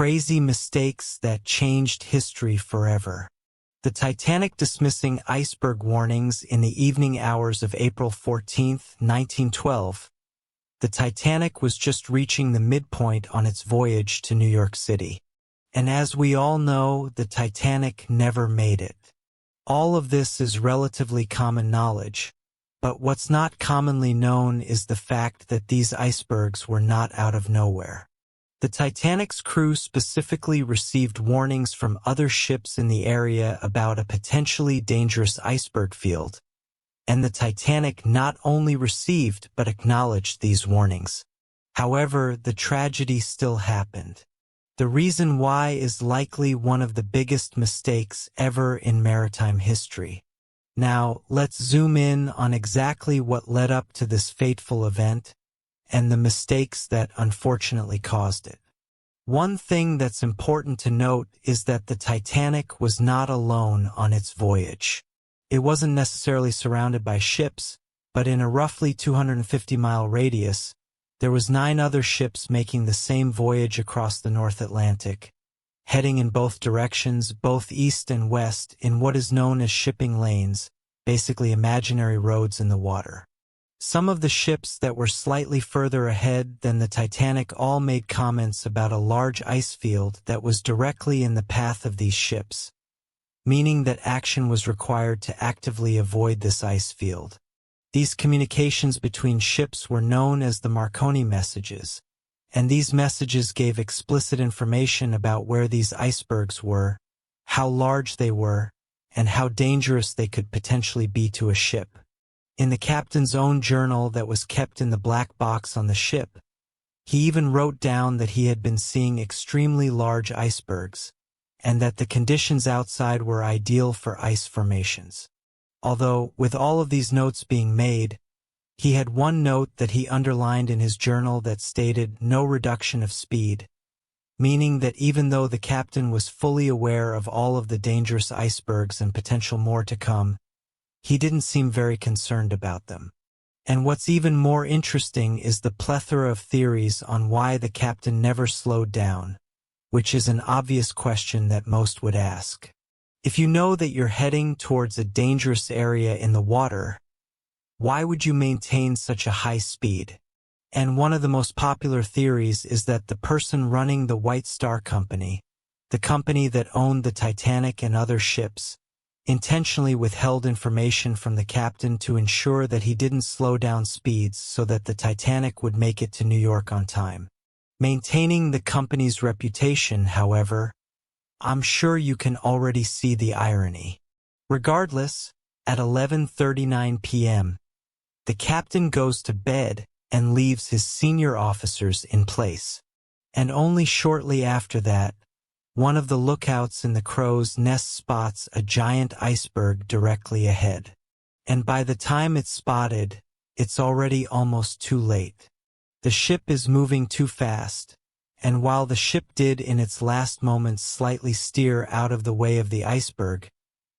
crazy mistakes that changed history forever. The Titanic dismissing iceberg warnings in the evening hours of April 14, 1912. The Titanic was just reaching the midpoint on its voyage to New York City. And as we all know, the Titanic never made it. All of this is relatively common knowledge, but what's not commonly known is the fact that these icebergs were not out of nowhere. The Titanic's crew specifically received warnings from other ships in the area about a potentially dangerous iceberg field, and the Titanic not only received but acknowledged these warnings. However, the tragedy still happened. The reason why is likely one of the biggest mistakes ever in maritime history. Now, let's zoom in on exactly what led up to this fateful event and the mistakes that unfortunately caused it. One thing that's important to note is that the Titanic was not alone on its voyage. It wasn't necessarily surrounded by ships, but in a roughly 250-mile radius, there was 9 other ships making the same voyage across the North Atlantic, heading in both directions, both east and west, in what is known as shipping lanes, basically imaginary roads in the water. Some of the ships that were slightly further ahead than the Titanic all made comments about a large ice field that was directly in the path of these ships, meaning that action was required to actively avoid this ice field. These communications between ships were known as the Marconi messages, and these messages gave explicit information about where these icebergs were, how large they were, and how dangerous they could potentially be to a ship. In the captain's own journal that was kept in the black box on the ship, he even wrote down that he had been seeing extremely large icebergs, and that the conditions outside were ideal for ice formations. Although, with all of these notes being made, he had one note that he underlined in his journal that stated no reduction of speed, meaning that even though the captain was fully aware of all of the dangerous icebergs and potential more to come, he didn't seem very concerned about them. And what's even more interesting is the plethora of theories on why the captain never slowed down, which is an obvious question that most would ask. If you know that you're heading towards a dangerous area in the water, why would you maintain such a high speed? And one of the most popular theories is that the person running the White Star Company, the company that owned the Titanic and other ships, intentionally withheld information from the captain to ensure that he didn't slow down speeds so that the Titanic would make it to New York on time. Maintaining the company's reputation, however, I'm sure you can already see the irony. Regardless, at 11:39 p.m., the captain goes to bed and leaves his senior officers in place. And only shortly after that, one of the lookouts in the crow's nest spots a giant iceberg directly ahead. And by the time it's spotted, it's already almost too late. The ship is moving too fast, and while the ship did in its last moments slightly steer out of the way of the iceberg,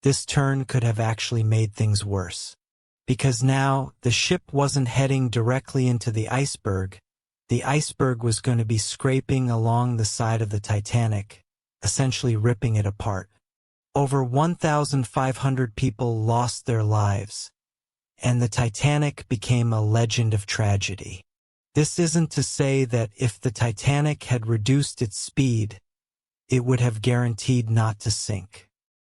this turn could have actually made things worse. Because now, the ship wasn't heading directly into the iceberg was going to be scraping along the side of the Titanic, essentially ripping it apart. Over 1,500 people lost their lives, and the Titanic became a legend of tragedy. This isn't to say that if the Titanic had reduced its speed, it would have guaranteed not to sink.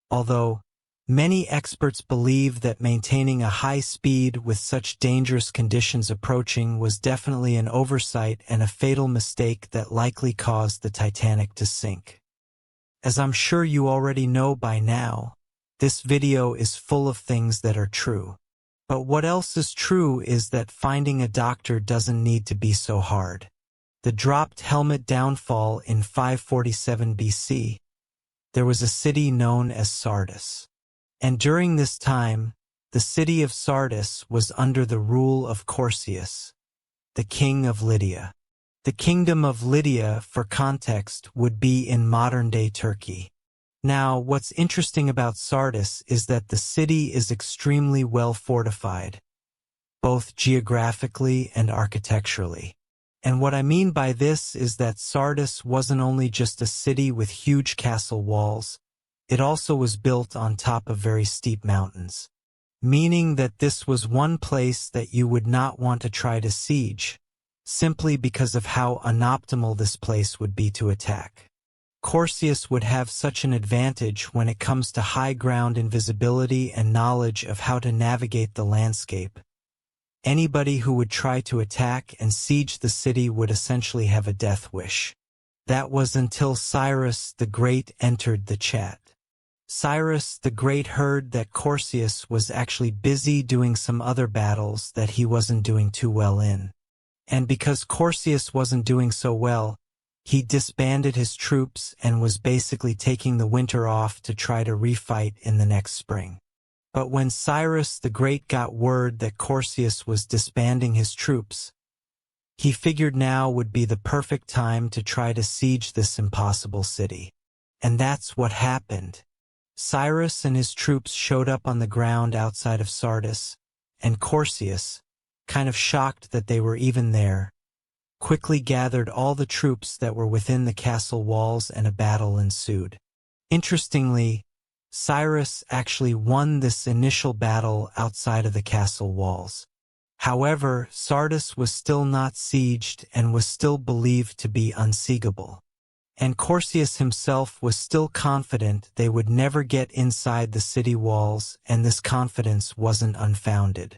Although, many experts believe that maintaining a high speed with such dangerous conditions approaching was definitely an oversight and a fatal mistake that likely caused the Titanic to sink. As I'm sure you already know by now, this video is full of things that are true. But what else is true is that finding a doctor doesn't need to be so hard. The dropped helmet downfall in 547 BC, there was a city known as Sardis. And during this time, the city of Sardis was under the rule of Corsius, the king of Lydia. The kingdom of Lydia, for context, would be in modern-day Turkey. Now, what's interesting about Sardis is that the city is extremely well fortified, both geographically and architecturally. And what I mean by this is that Sardis wasn't only just a city with huge castle walls, it also was built on top of very steep mountains. Meaning that this was one place that you would not want to try to siege, simply because of how unoptimal this place would be to attack. Corsius would have such an advantage when it comes to high ground invisibility and knowledge of how to navigate the landscape. Anybody who would try to attack and siege the city would essentially have a death wish. That was until Cyrus the Great entered the chat. Cyrus the Great heard that Corsius was actually busy doing some other battles that he wasn't doing too well in. And because Corsius wasn't doing so well, he disbanded his troops and was basically taking the winter off to try to refight in the next spring. But when Cyrus the Great got word that Corsius was disbanding his troops, he figured now would be the perfect time to try to siege this impossible city. And that's what happened. Cyrus and his troops showed up on the ground outside of Sardis, and Corsius, kind of shocked that they were even there, quickly gathered all the troops that were within the castle walls and a battle ensued. Interestingly, Cyrus actually won this initial battle outside of the castle walls. However, Sardis was still not sieged and was still believed to be unsiegable. And Corsius himself was still confident they would never get inside the city walls, and this confidence wasn't unfounded.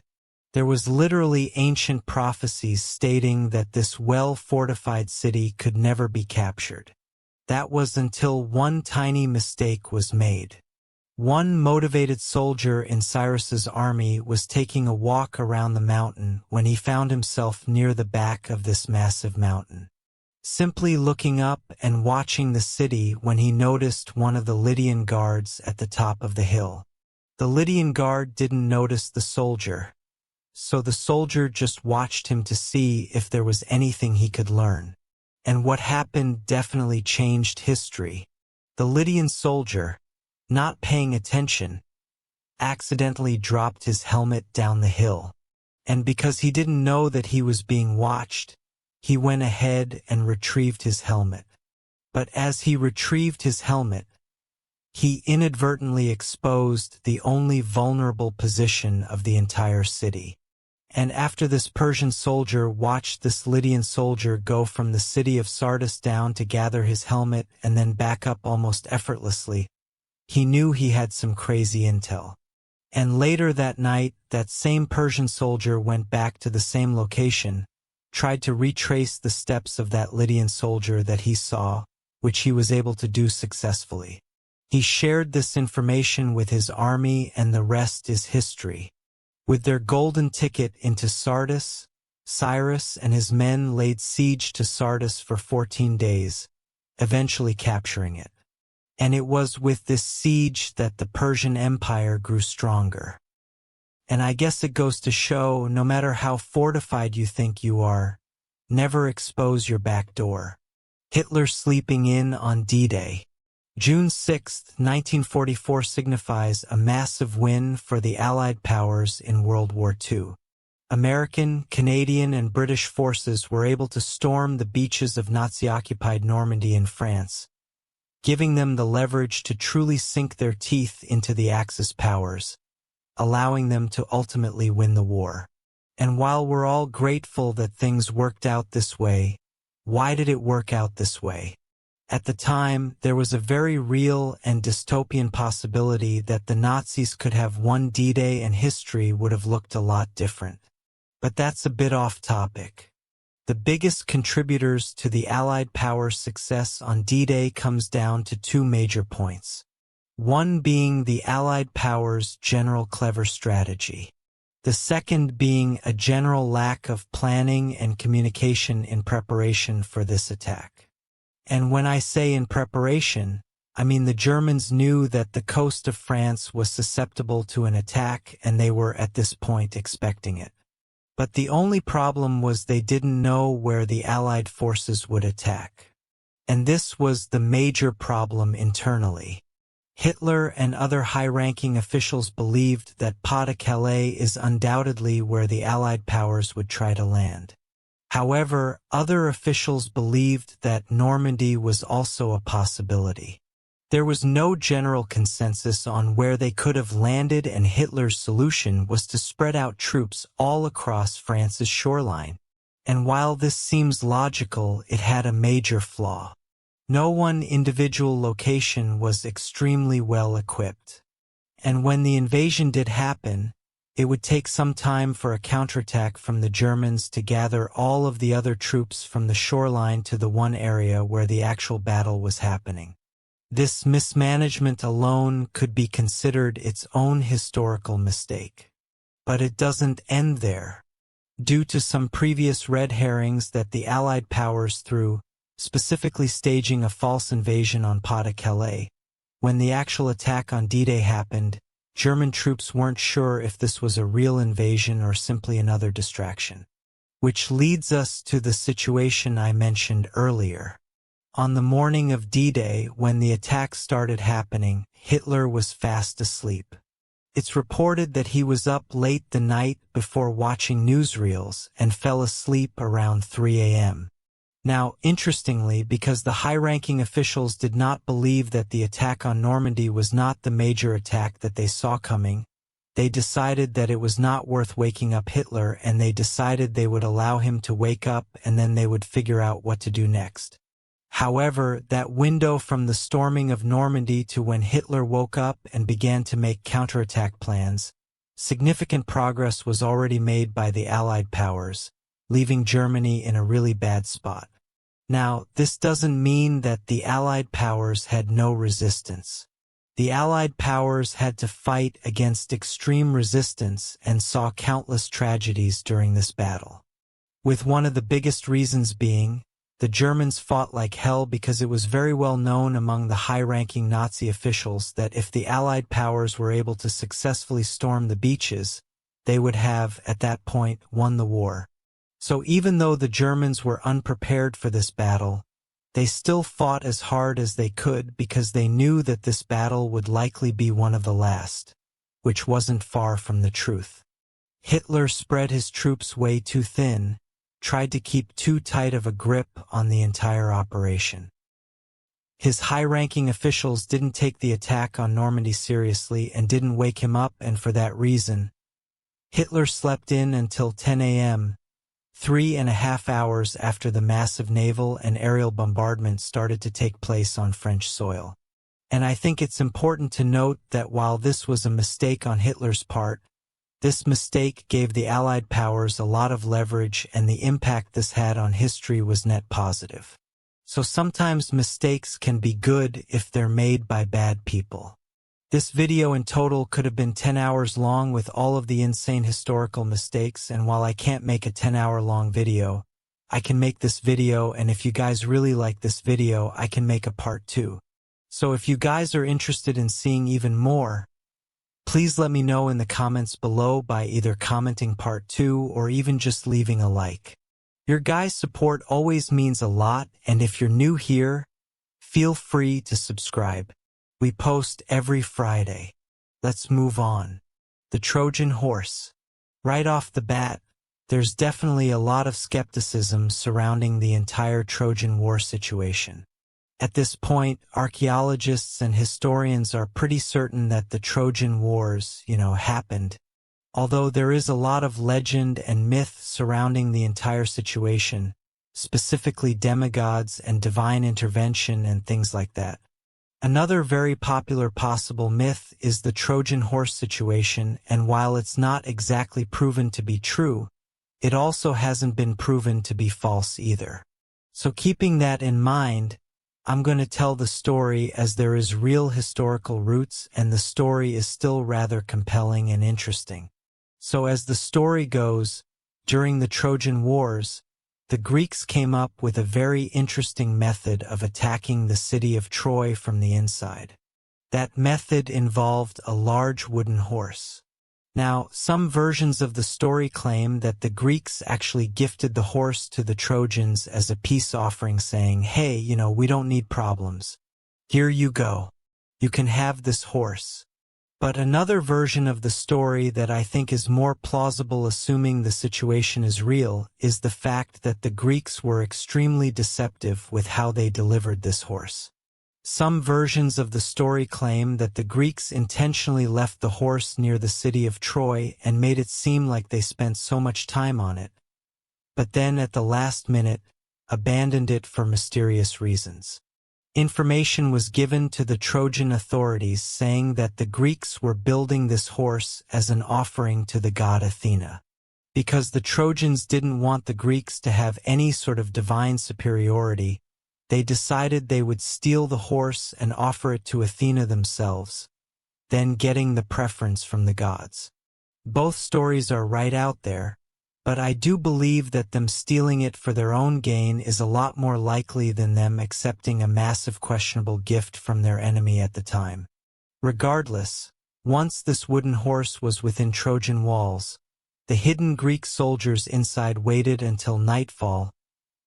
There was literally ancient prophecies stating that this well-fortified city could never be captured. That was until one tiny mistake was made. One motivated soldier in Cyrus's army was taking a walk around the mountain when he found himself near the back of this massive mountain. Simply looking up and watching the city when he noticed one of the Lydian guards at the top of the hill. The Lydian guard didn't notice the soldier, so the soldier just watched him to see if there was anything he could learn. And what happened definitely changed history. The Lydian soldier, not paying attention, accidentally dropped his helmet down the hill. And because he didn't know that he was being watched, he went ahead and retrieved his helmet. But as he retrieved his helmet, he inadvertently exposed the only vulnerable position of the entire city. And after this Persian soldier watched this Lydian soldier go from the city of Sardis down to gather his helmet and then back up almost effortlessly, he knew he had some crazy intel. And later that night, that same Persian soldier went back to the same location, tried to retrace the steps of that Lydian soldier that he saw, which he was able to do successfully. He shared this information with his army, and the rest is history. With their golden ticket into Sardis, Cyrus and his men laid siege to Sardis for 14 days, eventually capturing it. And it was with this siege that the Persian Empire grew stronger. And I guess it goes to show, no matter how fortified you think you are, never expose your back door. Hitler sleeping in on D-Day. June 6, 1944 signifies a massive win for the Allied powers in World War II. American, Canadian, and British forces were able to storm the beaches of Nazi-occupied Normandy in France, giving them the leverage to truly sink their teeth into the Axis powers, allowing them to ultimately win the war. And while we're all grateful that things worked out this way, why did it work out this way? At the time, there was a very real and dystopian possibility that the Nazis could have won D-Day and history would have looked a lot different. But that's a bit off topic. The biggest contributors to the Allied powers' success on D-Day comes down to two major points. One being the Allied powers' general clever strategy. The second being a general lack of planning and communication in preparation for this attack. And when I say in preparation, I mean the Germans knew that the coast of France was susceptible to an attack, and they were at this point expecting it. But the only problem was they didn't know where the Allied forces would attack. And this was the major problem internally. Hitler and other high-ranking officials believed that Pas-de-Calais is undoubtedly where the Allied powers would try to land. However, other officials believed that Normandy was also a possibility. There was no general consensus on where they could have landed, and Hitler's solution was to spread out troops all across France's shoreline. And while this seems logical, it had a major flaw. No one individual location was extremely well equipped. And when the invasion did happen, it would take some time for a counterattack from the Germans to gather all of the other troops from the shoreline to the one area where the actual battle was happening. This mismanagement alone could be considered its own historical mistake. But it doesn't end there. Due to some previous red herrings that the Allied powers threw, specifically staging a false invasion on Pas-de-Calais, when the actual attack on D-Day happened, German troops weren't sure if this was a real invasion or simply another distraction. Which leads us to the situation I mentioned earlier. On the morning of D-Day, when the attack started happening, Hitler was fast asleep. It's reported that he was up late the night before watching newsreels and fell asleep around 3 a.m. Now, interestingly, because the high-ranking officials did not believe that the attack on Normandy was not the major attack that they saw coming, they decided that it was not worth waking up Hitler, and they decided they would allow him to wake up and then they would figure out what to do next. However, that window from the storming of Normandy to when Hitler woke up and began to make counterattack plans, significant progress was already made by the Allied powers, leaving Germany in a really bad spot. Now, this doesn't mean that the Allied powers had no resistance. The Allied powers had to fight against extreme resistance and saw countless tragedies during this battle. With one of the biggest reasons being, the Germans fought like hell because it was very well known among the high-ranking Nazi officials that if the Allied powers were able to successfully storm the beaches, they would have, at that point, won the war. So even though the Germans were unprepared for this battle, they still fought as hard as they could because they knew that this battle would likely be one of the last, which wasn't far from the truth. Hitler spread his troops way too thin, tried to keep too tight of a grip on the entire operation. His high-ranking officials didn't take the attack on Normandy seriously and didn't wake him up, and for that reason, Hitler slept in until 10 a.m., 3.5 hours after the massive naval and aerial bombardment started to take place on French soil. And I think it's important to note that while this was a mistake on Hitler's part, this mistake gave the Allied powers a lot of leverage, and the impact this had on history was net positive. So sometimes mistakes can be good if they're made by bad people. This video in total could have been 10 hours long with all of the insane historical mistakes, and while I can't make a 10-hour-long video, I can make this video, and if you guys really like this video, I can make a part 2. So if you guys are interested in seeing even more, please let me know in the comments below by either commenting part 2 or even just leaving a like. Your guys' support always means a lot, and if you're new here, feel free to subscribe. We post every Friday. Let's move on. The Trojan Horse. Right off the bat, there's definitely a lot of skepticism surrounding the entire Trojan War situation. At this point, archaeologists and historians are pretty certain that the Trojan Wars, happened. Although there is a lot of legend and myth surrounding the entire situation, specifically demigods and divine intervention and things like that. Another very popular possible myth is the Trojan Horse situation, and while it's not exactly proven to be true, it also hasn't been proven to be false either. So keeping that in mind, I'm going to tell the story as there is real historical roots, and the story is still rather compelling and interesting. So as the story goes, during the Trojan Wars, the Greeks came up with a very interesting method of attacking the city of Troy from the inside. That method involved a large wooden horse. Now, some versions of the story claim that the Greeks actually gifted the horse to the Trojans as a peace offering, saying, hey, we don't need problems. Here you go. You can have this horse. But another version of the story that I think is more plausible, assuming the situation is real, is the fact that the Greeks were extremely deceptive with how they delivered this horse. Some versions of the story claim that the Greeks intentionally left the horse near the city of Troy and made it seem like they spent so much time on it, but then at the last minute, abandoned it for mysterious reasons. Information was given to the Trojan authorities saying that the Greeks were building this horse as an offering to the god Athena. Because the Trojans didn't want the Greeks to have any sort of divine superiority, they decided they would steal the horse and offer it to Athena themselves, then getting the preference from the gods. Both stories are right out there, but I do believe that them stealing it for their own gain is a lot more likely than them accepting a massive questionable gift from their enemy at the time. Regardless, once this wooden horse was within Trojan walls, the hidden Greek soldiers inside waited until nightfall,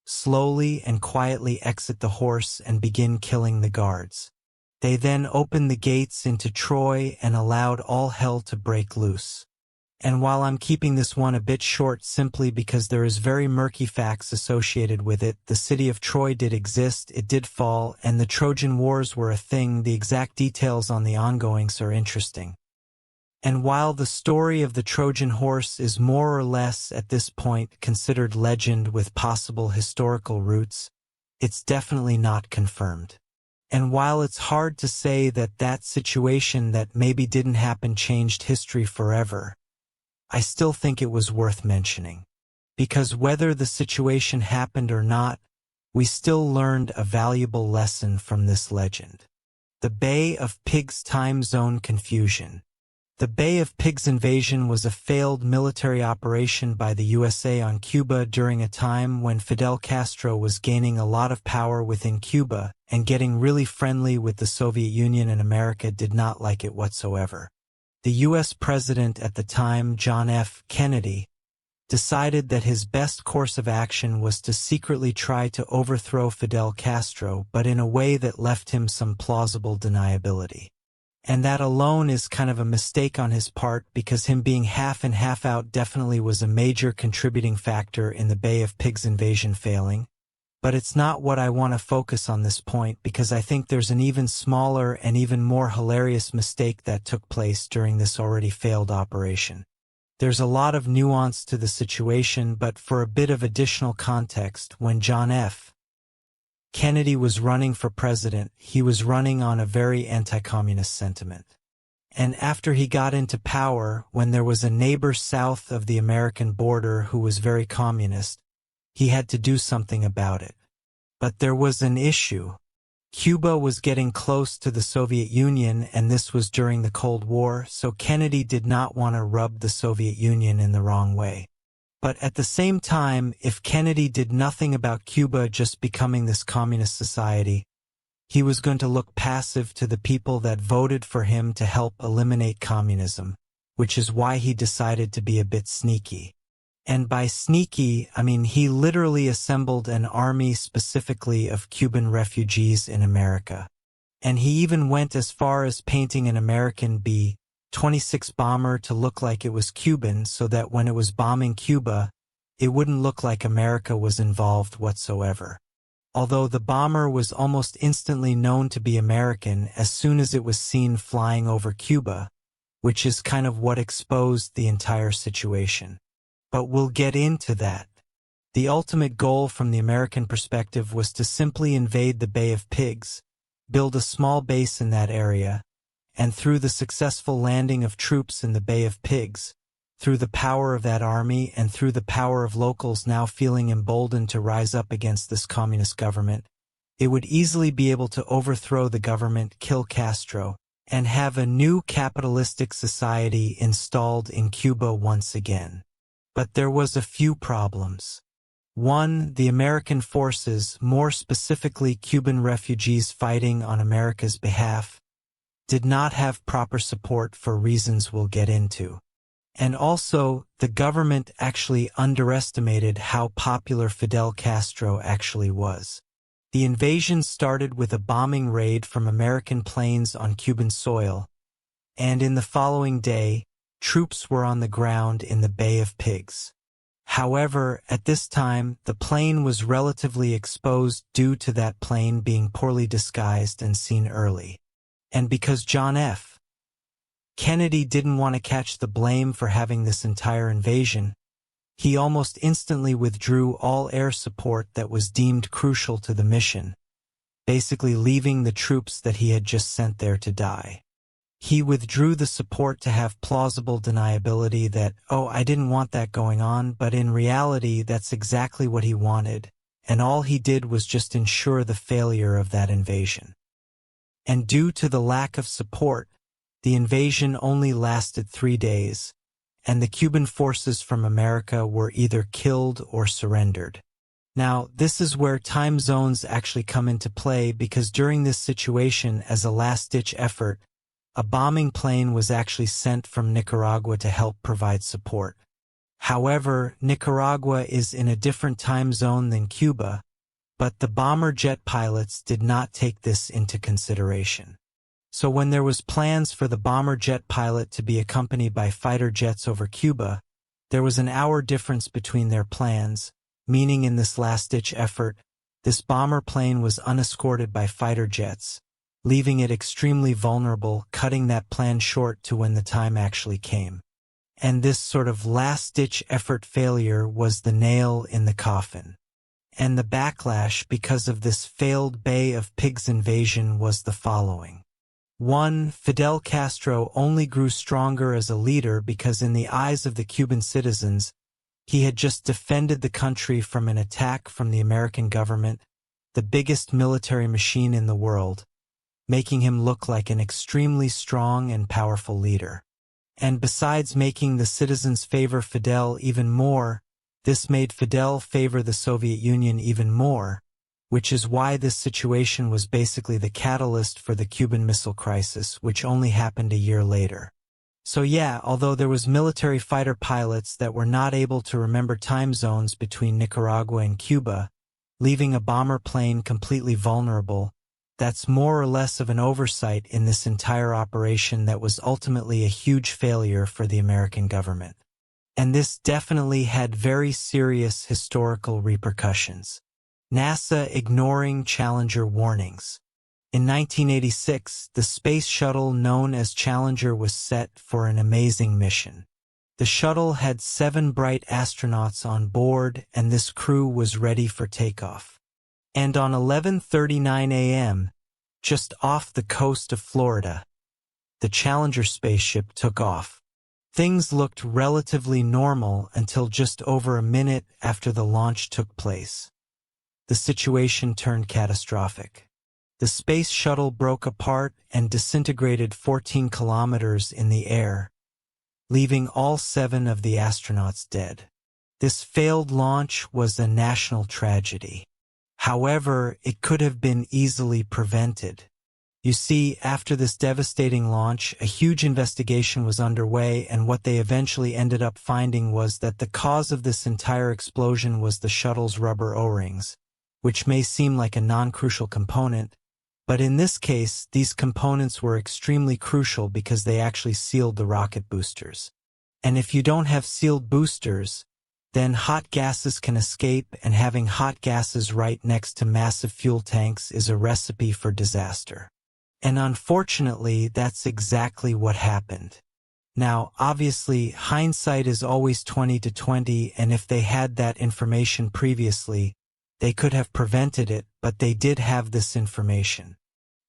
slowly and quietly exit the horse and begin killing the guards. They then opened the gates into Troy and allowed all hell to break loose. And while I'm keeping this one a bit short simply because there is very murky facts associated with it, the city of Troy did exist, it did fall, and the Trojan Wars were a thing. The exact details on the ongoings are interesting. And while the story of the Trojan horse is more or less at this point considered legend with possible historical roots, it's definitely not confirmed. And while it's hard to say that that situation that maybe didn't happen changed history forever, I still think it was worth mentioning. Because whether the situation happened or not, we still learned a valuable lesson from this legend. The Bay of Pigs time zone confusion. The Bay of Pigs invasion was a failed military operation by the USA on Cuba during a time when Fidel Castro was gaining a lot of power within Cuba and getting really friendly with the Soviet Union, and America did not like it whatsoever. The U.S. president at the time, John F. Kennedy, decided that his best course of action was to secretly try to overthrow Fidel Castro, but in a way that left him some plausible deniability. And that alone is kind of a mistake on his part, because him being half in half out definitely was a major contributing factor in the Bay of Pigs invasion failing. But it's not what I want to focus on this point, because I think there's an even smaller and even more hilarious mistake that took place during this already failed operation. There's a lot of nuance to the situation, but for a bit of additional context, when John F. Kennedy was running for president, he was running on a very anti-communist sentiment. And after he got into power, when there was a neighbor south of the American border who was very communist, he had to do something about it. But there was an issue. Cuba was getting close to the Soviet Union, and this was during the Cold War, so Kennedy did not want to rub the Soviet Union in the wrong way. But at the same time, if Kennedy did nothing about Cuba just becoming this communist society, he was going to look passive to the people that voted for him to help eliminate communism, which is why he decided to be a bit sneaky. And by sneaky, I mean he literally assembled an army specifically of Cuban refugees in America. And he even went as far as painting an American B-26 bomber to look like it was Cuban, so that when it was bombing Cuba, it wouldn't look like America was involved whatsoever. Although the bomber was almost instantly known to be American as soon as it was seen flying over Cuba, which is kind of what exposed the entire situation. But we'll get into that. The ultimate goal from the American perspective was to simply invade the Bay of Pigs, build a small base in that area, and through the successful landing of troops in the Bay of Pigs, through the power of that army and through the power of locals now feeling emboldened to rise up against this communist government, it would easily be able to overthrow the government, kill Castro, and have a new capitalistic society installed in Cuba once again. But there was a few problems. One, the American forces, more specifically Cuban refugees fighting on America's behalf, did not have proper support for reasons we'll get into. And also, the government actually underestimated how popular Fidel Castro actually was. The invasion started with a bombing raid from American planes on Cuban soil, and in the following day, troops were on the ground in the Bay of Pigs. However, at this time, the plane was relatively exposed due to that plane being poorly disguised and seen early. And because John F. Kennedy didn't want to catch the blame for having this entire invasion, he almost instantly withdrew all air support that was deemed crucial to the mission, basically leaving the troops that he had just sent there to die. He withdrew the support to have plausible deniability that, oh, I didn't want that going on, but in reality that's exactly what he wanted, and all he did was just ensure the failure of that invasion. And due to the lack of support, the invasion only lasted 3 days, and the Cuban forces from America were either killed or surrendered. Now, this is where time zones actually come into play, because during this situation, as a last-ditch effort, a bombing plane was actually sent from Nicaragua to help provide support. However, Nicaragua is in a different time zone than Cuba, but the bomber jet pilots did not take this into consideration. So when there was plans for the bomber jet pilot to be accompanied by fighter jets over Cuba, there was an hour difference between their plans, meaning in this last-ditch effort, this bomber plane was unescorted by fighter jets, leaving it extremely vulnerable, cutting that plan short to when the time actually came. And this sort of last-ditch effort failure was the nail in the coffin. And the backlash because of this failed Bay of Pigs invasion was the following. 1. Fidel Castro only grew stronger as a leader because in the eyes of the Cuban citizens, he had just defended the country from an attack from the American government, the biggest military machine in the world, making him look like an extremely strong and powerful leader. And besides making the citizens favor Fidel even more, this made Fidel favor the Soviet Union even more, which is why this situation was basically the catalyst for the Cuban Missile Crisis, which only happened a year later. So yeah, although there was military fighter pilots that were not able to remember time zones between Nicaragua and Cuba, leaving a bomber plane completely vulnerable, that's more or less of an oversight in this entire operation that was ultimately a huge failure for the American government. And this definitely had very serious historical repercussions. NASA ignoring Challenger warnings. In 1986, the space shuttle known as Challenger was set for an amazing mission. The shuttle had 7 bright astronauts on board, and this crew was ready for takeoff. And on 11:39 a.m., just off the coast of Florida, the Challenger spaceship took off. Things looked relatively normal until just over a minute after the launch took place. The situation turned catastrophic. The space shuttle broke apart and disintegrated 14 kilometers in the air, leaving all 7 of the astronauts dead. This failed launch was a national tragedy. However, it could have been easily prevented. You see, after this devastating launch, a huge investigation was underway, and what they eventually ended up finding was that the cause of this entire explosion was the shuttle's rubber O-rings, which may seem like a non-crucial component, but in this case, these components were extremely crucial because they actually sealed the rocket boosters. And if you don't have sealed boosters, then hot gases can escape, and having hot gases right next to massive fuel tanks is a recipe for disaster. And unfortunately, that's exactly what happened. Now, obviously, hindsight is always 20/20, and if they had that information previously, they could have prevented it, but they did have this information.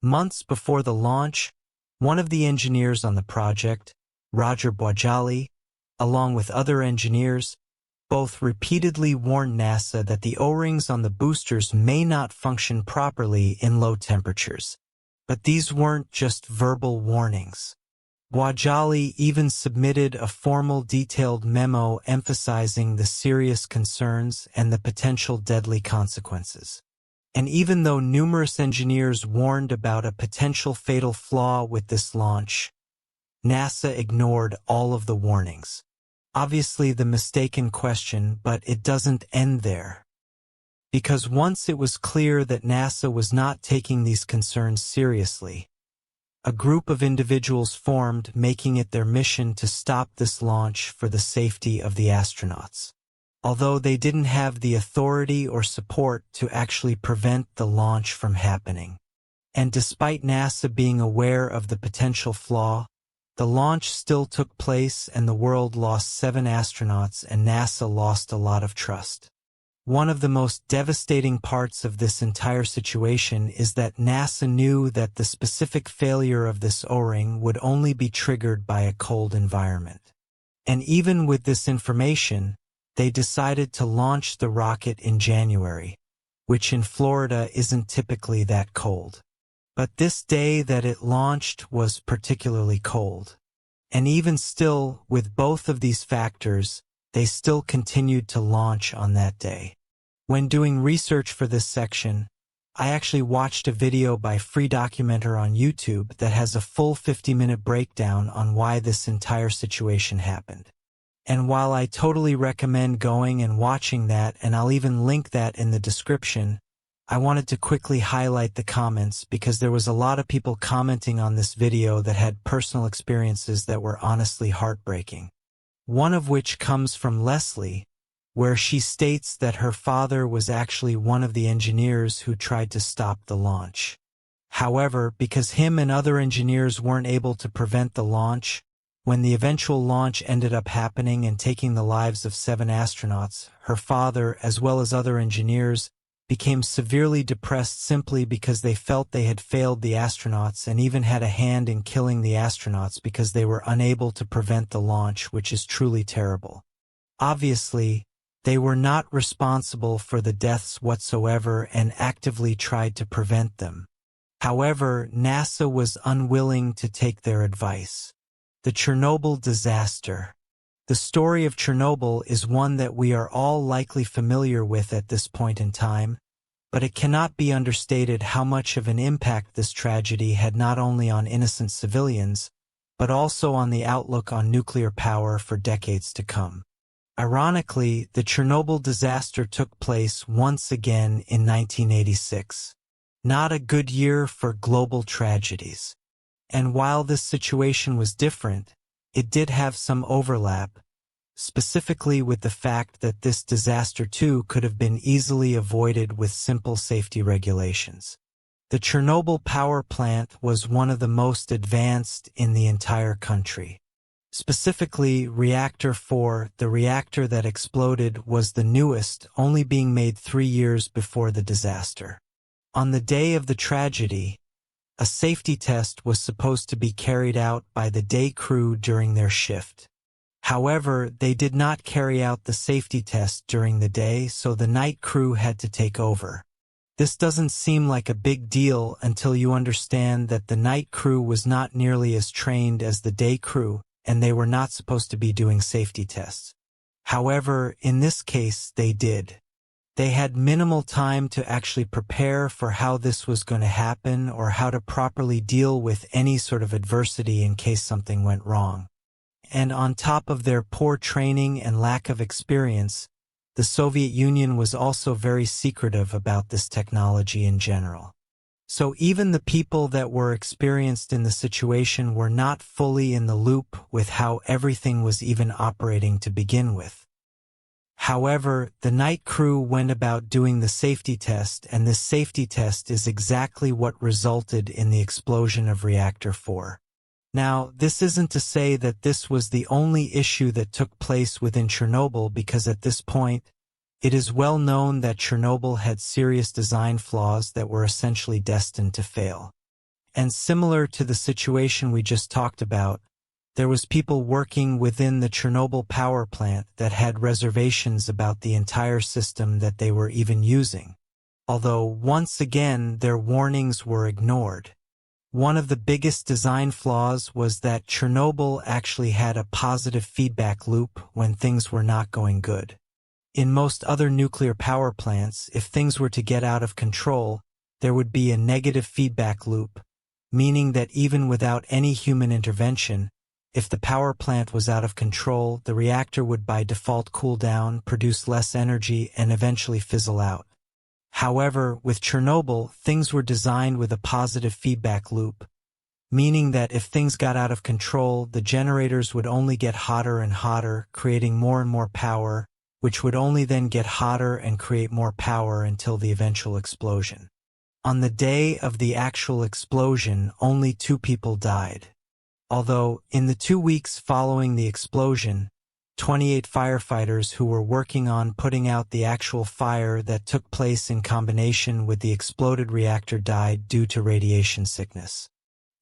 Months before the launch, one of the engineers on the project, Roger Boisjoli, along with other engineers, both repeatedly warned NASA that the O-rings on the boosters may not function properly in low temperatures. But these weren't just verbal warnings. Boisjoli even submitted a formal detailed memo emphasizing the serious concerns and the potential deadly consequences. And even though numerous engineers warned about a potential fatal flaw with this launch, NASA ignored all of the warnings. Obviously the mistake in question, but it doesn't end there. Because once it was clear that NASA was not taking these concerns seriously, a group of individuals formed, making it their mission to stop this launch for the safety of the astronauts. Although they didn't have the authority or support to actually prevent the launch from happening. And despite NASA being aware of the potential flaw, the launch still took place and the world lost 7 astronauts and NASA lost a lot of trust. One of the most devastating parts of this entire situation is that NASA knew that the specific failure of this O-ring would only be triggered by a cold environment. And even with this information, they decided to launch the rocket in January, which in Florida isn't typically that cold. But this day that it launched was particularly cold. And even still, with both of these factors, they still continued to launch on that day. When doing research for this section, I actually watched a video by Free Documenter on YouTube that has a full 50-minute breakdown on why this entire situation happened. And while I totally recommend going and watching that, and I'll even link that in the description, I wanted to quickly highlight the comments because there was a lot of people commenting on this video that had personal experiences that were honestly heartbreaking. One of which comes from Leslie, where she states that her father was actually one of the engineers who tried to stop the launch. However, because him and other engineers weren't able to prevent the launch, when the eventual launch ended up happening and taking the lives of 7 astronauts, her father, as well as other engineers, became severely depressed simply because they felt they had failed the astronauts and even had a hand in killing the astronauts because they were unable to prevent the launch, which is truly terrible. Obviously, they were not responsible for the deaths whatsoever and actively tried to prevent them. However, NASA was unwilling to take their advice. The Chernobyl disaster. The story of Chernobyl is one that we are all likely familiar with at this point in time, but it cannot be understated how much of an impact this tragedy had not only on innocent civilians, but also on the outlook on nuclear power for decades to come. Ironically, the Chernobyl disaster took place once again in 1986. Not a good year for global tragedies. And while this situation was different, it did have some overlap, specifically with the fact that this disaster too could have been easily avoided with simple safety regulations. The Chernobyl power plant was one of the most advanced in the entire country. Specifically, Reactor 4, the reactor that exploded, was the newest, only being made 3 years before the disaster. On the day of the tragedy, a safety test was supposed to be carried out by the day crew during their shift. However, they did not carry out the safety test during the day, so the night crew had to take over. This doesn't seem like a big deal until you understand that the night crew was not nearly as trained as the day crew, and they were not supposed to be doing safety tests. However, in this case, they did. They had minimal time to actually prepare for how this was going to happen or how to properly deal with any sort of adversity in case something went wrong. And on top of their poor training and lack of experience, the Soviet Union was also very secretive about this technology in general. So even the people that were experienced in the situation were not fully in the loop with how everything was even operating to begin with. However, the night crew went about doing the safety test, and this safety test is exactly what resulted in the explosion of Reactor 4. Now, this isn't to say that this was the only issue that took place within Chernobyl, because at this point, it is well known that Chernobyl had serious design flaws that were essentially destined to fail. And similar to the situation we just talked about, there was people working within the Chernobyl power plant that had reservations about the entire system that they were even using. Although, once again, their warnings were ignored. One of the biggest design flaws was that Chernobyl actually had a positive feedback loop when things were not going good. In most other nuclear power plants, if things were to get out of control, there would be a negative feedback loop, meaning that even without any human intervention, if the power plant was out of control, the reactor would by default cool down, produce less energy, and eventually fizzle out. However, with Chernobyl, things were designed with a positive feedback loop, meaning that if things got out of control, the generators would only get hotter and hotter, creating more and more power, which would only then get hotter and create more power until the eventual explosion. On the day of the actual explosion, only 2 people died. Although, in the 2 weeks following the explosion, 28 firefighters who were working on putting out the actual fire that took place in combination with the exploded reactor died due to radiation sickness.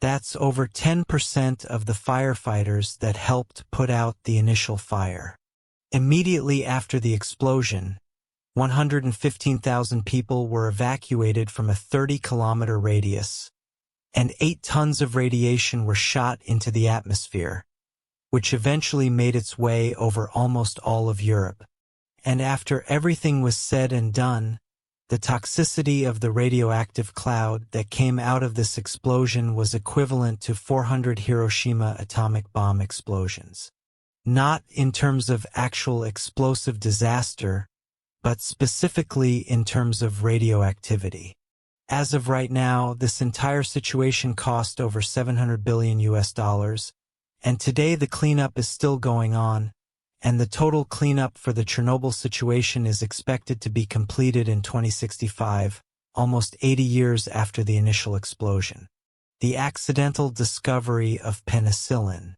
That's over 10% of the firefighters that helped put out the initial fire. Immediately after the explosion, 115,000 people were evacuated from a 30-kilometer radius, and 8 tons of radiation were shot into the atmosphere, which eventually made its way over almost all of Europe. And after everything was said and done, the toxicity of the radioactive cloud that came out of this explosion was equivalent to 400 Hiroshima atomic bomb explosions. Not in terms of actual explosive disaster, but specifically in terms of radioactivity. As of right now, this entire situation cost over $700 billion, and today the cleanup is still going on, and the total cleanup for the Chernobyl situation is expected to be completed in 2065, almost 80 years after the initial explosion. The accidental discovery of penicillin.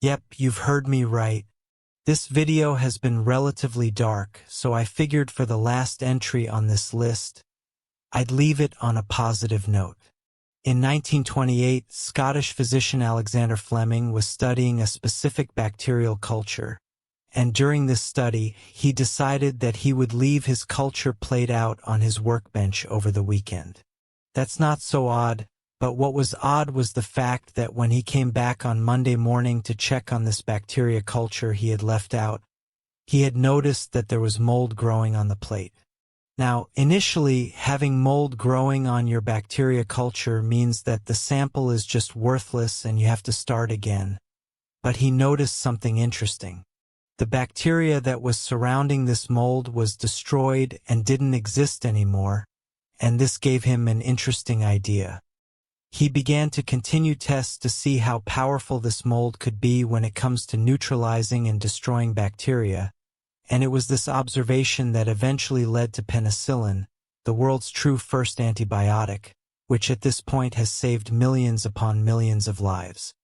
Yep, you've heard me right. This video has been relatively dark, so I figured for the last entry on this list, I'd leave it on a positive note. In 1928, Scottish physician Alexander Fleming was studying a specific bacterial culture, and during this study, he decided that he would leave his culture plate out on his workbench over the weekend. That's not so odd, but what was odd was the fact that when he came back on Monday morning to check on this bacteria culture he had left out, he had noticed that there was mold growing on the plate. Now, initially, having mold growing on your bacteria culture means that the sample is just worthless and you have to start again. But he noticed something interesting. The bacteria that was surrounding this mold was destroyed and didn't exist anymore, and this gave him an interesting idea. He began to continue tests to see how powerful this mold could be when it comes to neutralizing and destroying bacteria, and it was this observation that eventually led to penicillin, the world's true first antibiotic, which at this point has saved millions upon millions of lives.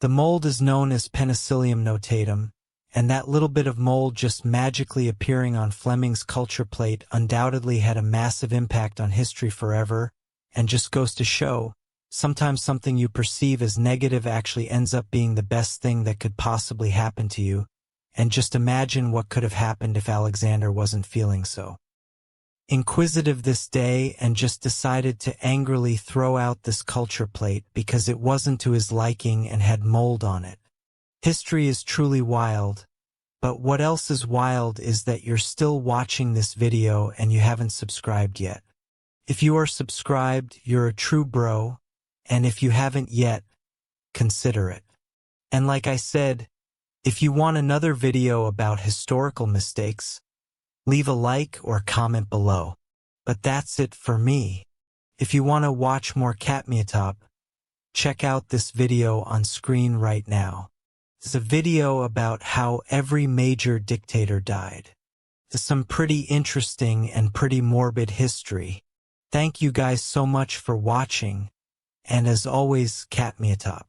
The mold is known as Penicillium notatum, and that little bit of mold just magically appearing on Fleming's culture plate undoubtedly had a massive impact on history forever, and just goes to show, sometimes something you perceive as negative actually ends up being the best thing that could possibly happen to you, and just imagine what could have happened if Alexander wasn't feeling so inquisitive this day and just decided to angrily throw out this culture plate because it wasn't to his liking and had mold on it. History is truly wild, but what else is wild is that you're still watching this video and you haven't subscribed yet. If you are subscribed, you're a true bro, and if you haven't yet, consider it. And like I said, if you want another video about historical mistakes, leave a like or comment below. But that's it for me. If you want to watch more Catmeatop, check out this video on screen right now. It's a video about how every major dictator died. It's some pretty interesting and pretty morbid history. Thank you guys so much for watching, and as always, Catmeatop.